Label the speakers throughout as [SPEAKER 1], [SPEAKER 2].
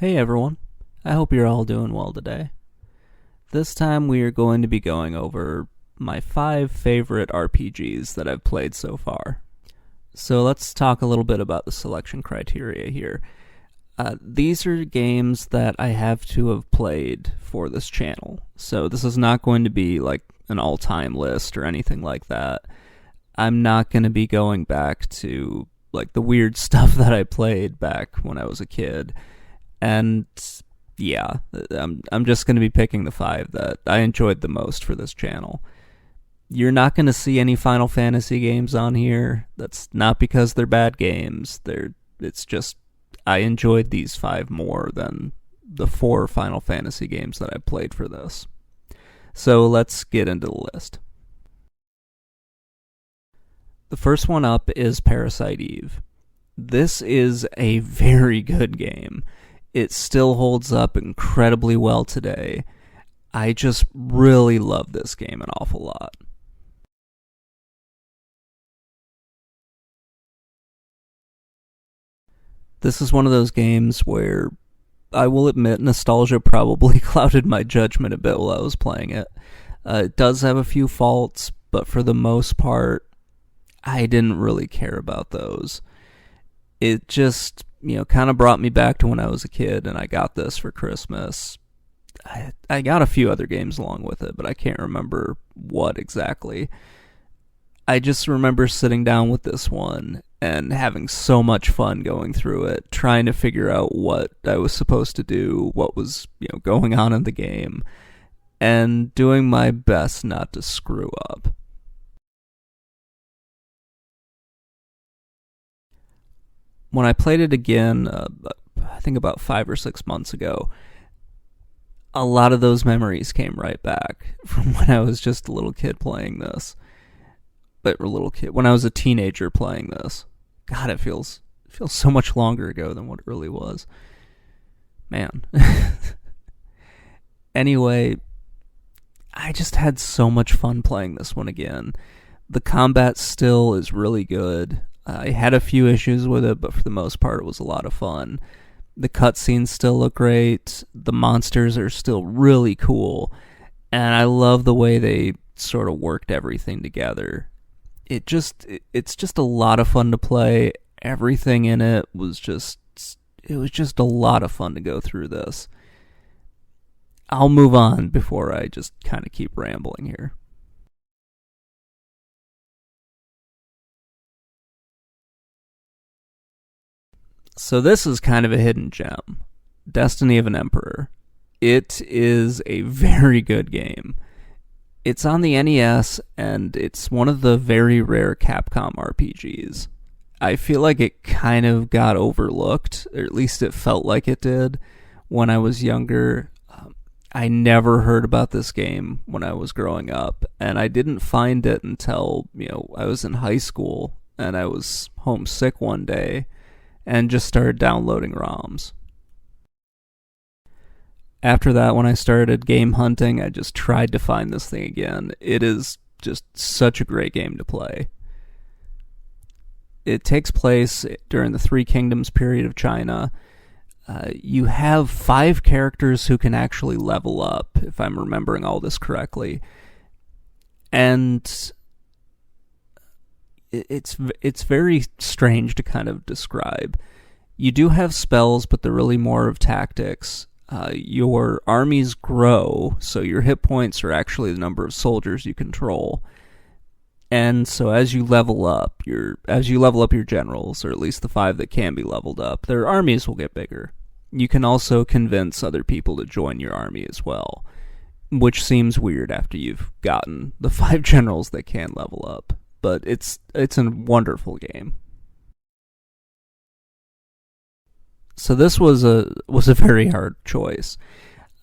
[SPEAKER 1] Hey everyone, I hope you're all doing well today. This time we are going to be going over my 5 favorite RPGs that I've played so far. So let's talk a little bit about the selection criteria here. These are games that I have to have played for this channel, so this is not going to be like an all-time list or anything like that. I'm not going to be going back to like the weird stuff that I played back when I was a kid. And yeah, I'm just going to be picking the 5 that I enjoyed the most for this channel. You're not going to see any Final Fantasy games on here. That's not because they're bad games. It's just I enjoyed these 5 more than the 4 Final Fantasy games that I played for this. So let's get into the list. The first one up is Parasite Eve. This is a very good game. It still holds up incredibly well today. I just really love this game an awful lot. This is one of those games where I will admit nostalgia probably clouded my judgment a bit while I was playing it. It does have a few faults, but for the most part, I didn't really care about those. It just, kind of brought me back to when I was a kid, and I got this for Christmas. I got a few other games along with it, but I can't remember what exactly. I just remember sitting down with this one and having so much fun going through it, trying to figure out what I was supposed to do, what was, going on in the game, and doing my best not to screw up. When I played it again, I think about 5 or 6 months ago, a lot of those memories came right back from when I was just a little kid playing this. When I was a teenager playing this. God, it feels so much longer ago than what it really was. Man. Anyway, I just had so much fun playing this one again. The combat still is really good. I had a few issues with it, but for the most part it was a lot of fun. The cutscenes still look great. The monsters are still really cool. And I love the way they sort of worked everything together. It's just a lot of fun to play. Everything in it was just a lot of fun to go through this. I'll move on before I just kind of keep rambling here. So this is kind of a hidden gem. Destiny of an Emperor. It is a very good game. It's on the NES, and it's one of the very rare Capcom RPGs. I feel like it kind of got overlooked, or at least it felt like it did, when I was younger. I never heard about this game when I was growing up, and I didn't find it until, I was in high school, and I was homesick one day, and just started downloading ROMs. After that, when I started game hunting, I just tried to find this thing again. It is just such a great game to play. It takes place during the Three Kingdoms period of China. You have 5 characters who can actually level up, if I'm remembering all this correctly. And it's very strange to kind of describe. You do have spells, but they're really more of tactics. Your armies grow, so your hit points are actually the number of soldiers you control. And so as you level up your generals, or at least the 5 that can be leveled up, their armies will get bigger. You can also convince other people to join your army as well, which seems weird after you've gotten the 5 generals that can level up. But it's a wonderful game. So this was a very hard choice.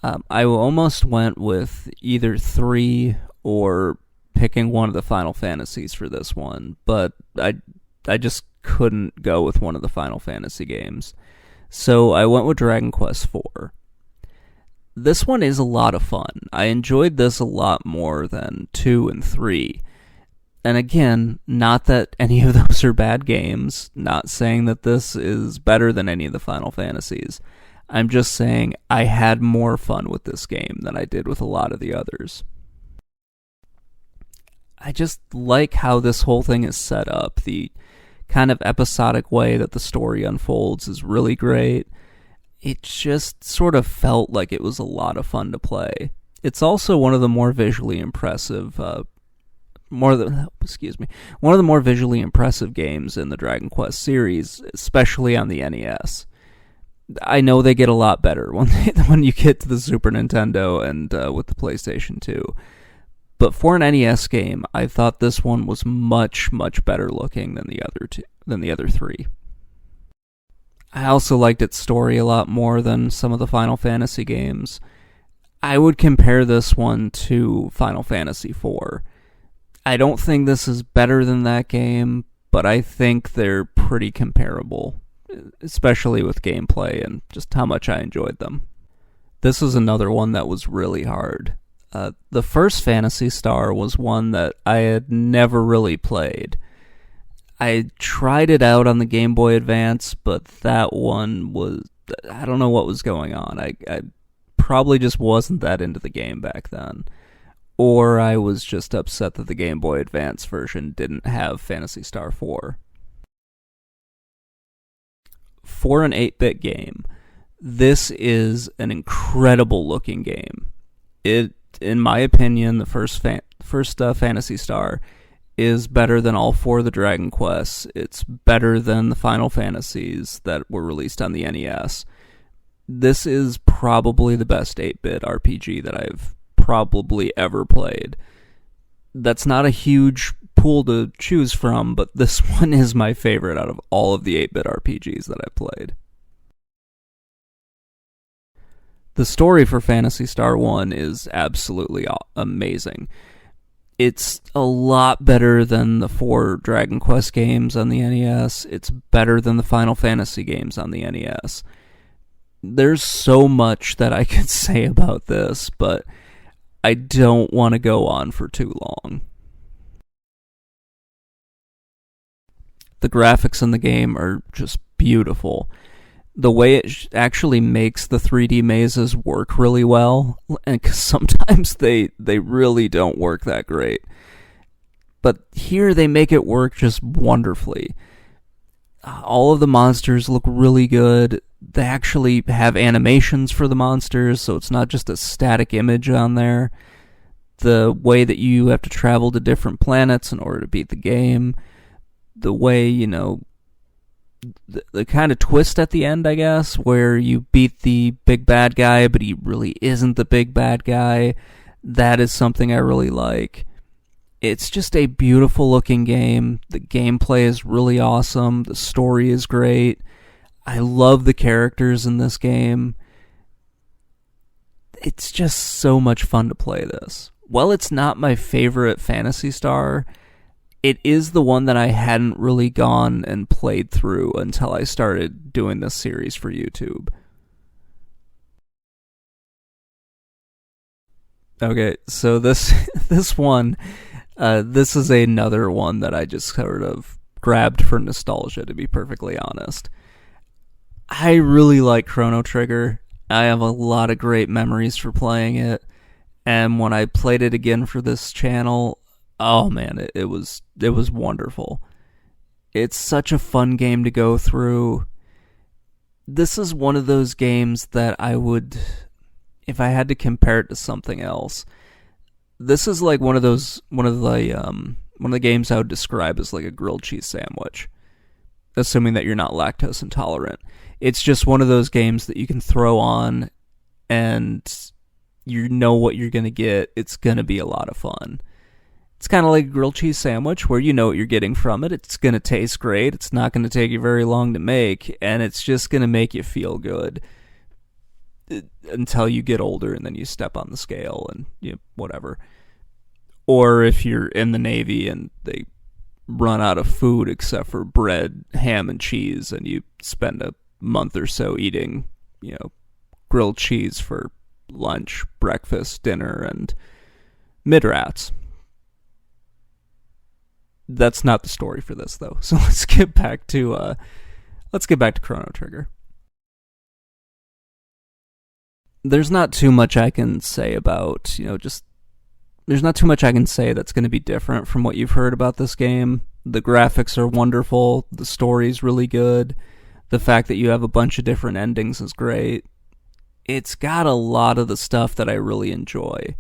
[SPEAKER 1] I almost went with either 3 or picking one of the Final Fantasies for this one, but I just couldn't go with one of the Final Fantasy games. So I went with Dragon Quest IV. This one is a lot of fun. I enjoyed this a lot more than 2 and 3. And again, not that any of those are bad games, not saying that this is better than any of the Final Fantasies. I'm just saying I had more fun with this game than I did with a lot of the others. I just like how this whole thing is set up. The kind of episodic way that the story unfolds is really great. It just sort of felt like it was a lot of fun to play. It's also one of the more visually impressive, one of the more visually impressive games in the Dragon Quest series, especially on the NES. I know they get a lot better when you get to the Super Nintendo and with the PlayStation 2. But for an NES game, I thought this one was much, much better looking than the other three. I also liked its story a lot more than some of the Final Fantasy games. I would compare this one to Final Fantasy IV. I don't think this is better than that game, but I think they're pretty comparable, especially with gameplay and just how much I enjoyed them. This is another one that was really hard. The first Phantasy Star was one that I had never really played. I tried it out on the Game Boy Advance, but that one was... I don't know what was going on. I probably just wasn't that into the game back then. Or I was just upset that the Game Boy Advance version didn't have Phantasy Star 4. For an 8-bit game, this is an incredible looking game. It, in my opinion, the first Phantasy Star is better than all four of the Dragon Quests. It's better than the Final Fantasies that were released on the NES. This is probably the best 8-bit RPG that I've probably ever played. That's not a huge pool to choose from, but this one is my favorite out of all of the 8-bit RPGs that I've played. The story for Phantasy Star 1 is absolutely amazing. It's a lot better than the 4 Dragon Quest games on the NES. It's better than the Final Fantasy games on the NES. There's so much that I could say about this, but I don't want to go on for too long. The graphics in the game are just beautiful. The way it actually makes the 3D mazes work really well, and 'cause sometimes they really don't work that great. But here they make it work just wonderfully. All of the monsters look really good. They actually have animations for the monsters, so it's not just a static image on there. The way that you have to travel to different planets in order to beat the game. The way, the kind of twist at the end, I guess, where you beat the big bad guy, but he really isn't the big bad guy. That is something I really like. It's just a beautiful looking game. The gameplay is really awesome. The story is great. I love the characters in this game. It's just so much fun to play this. While it's not my favorite Phantasy Star, it is the one that I hadn't really gone and played through until I started doing this series for YouTube. Okay, so this one, this is another one that I just sort of grabbed for nostalgia, to be perfectly honest. I really like Chrono Trigger. I have a lot of great memories for playing it, and when I played it again for this channel, oh man, it was wonderful. It's such a fun game to go through. This is one of those games that I would, if I had to compare it to something else, this is like one of the games I would describe as like a grilled cheese sandwich, assuming that you're not lactose intolerant. It's just one of those games that you can throw on and you know what you're going to get. It's going to be a lot of fun. It's kind of like a grilled cheese sandwich where you know what you're getting from it. It's going to taste great. It's not going to take you very long to make, and it's just going to make you feel good until you get older and then you step on the scale and whatever. Or if you're in the Navy and they run out of food except for bread, ham, and cheese, and you spend a month or so eating, grilled cheese for lunch, breakfast, dinner, and mid-rats. That's not the story for this, though. So let's get back to Chrono Trigger. there's not too much I can say about, just there's not too much I can say that's going to be different from what you've heard about this game. The graphics are wonderful, the story's really good, the fact that you have a bunch of different endings is great. It's got a lot of the stuff that I really enjoy.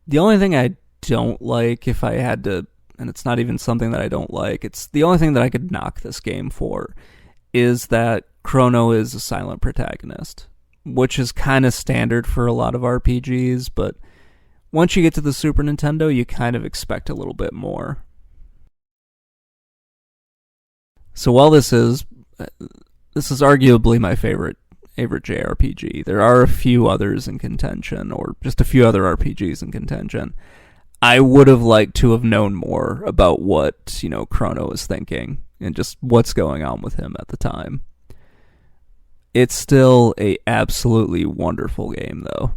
[SPEAKER 1] The only thing I don't like, if I had to, and it's not even something that I don't like, it's the only thing that I could knock this game for, is that Chrono is a silent protagonist, which is kind of standard for a lot of RPGs, but once you get to the Super Nintendo, you kind of expect a little bit more. So while this is arguably my favorite JRPG, there are a few others in contention, or just a few other RPGs in contention. I would have liked to have known more about what, Chrono is thinking and just what's going on with him at the time. It's still a absolutely wonderful game, though.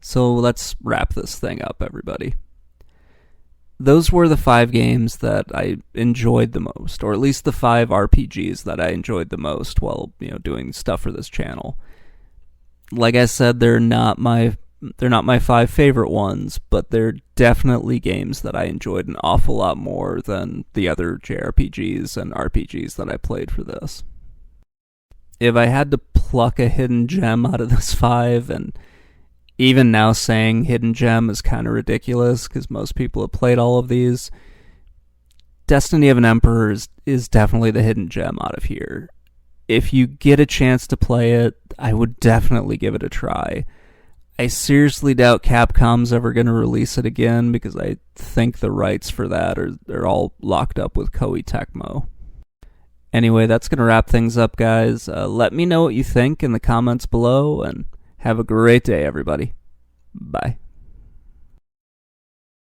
[SPEAKER 1] So let's wrap this thing up, everybody. Those were the 5 games that I enjoyed the most, or at least the 5 RPGs that I enjoyed the most while, doing stuff for this channel. Like I said, they're not my 5 favorite ones, but they're definitely games that I enjoyed an awful lot more than the other JRPGs and RPGs that I played for this. If I had to pluck a hidden gem out of this 5, and even now saying hidden gem is kind of ridiculous because most people have played all of these, Destiny of an Emperor is definitely the hidden gem out of here. If you get a chance to play it, I would definitely give it a try. I seriously doubt Capcom's ever going to release it again because I think the rights for that are all locked up with Koei Tecmo. Anyway, that's going to wrap things up, guys. Let me know what you think in the comments below, and have a great day, everybody. Bye.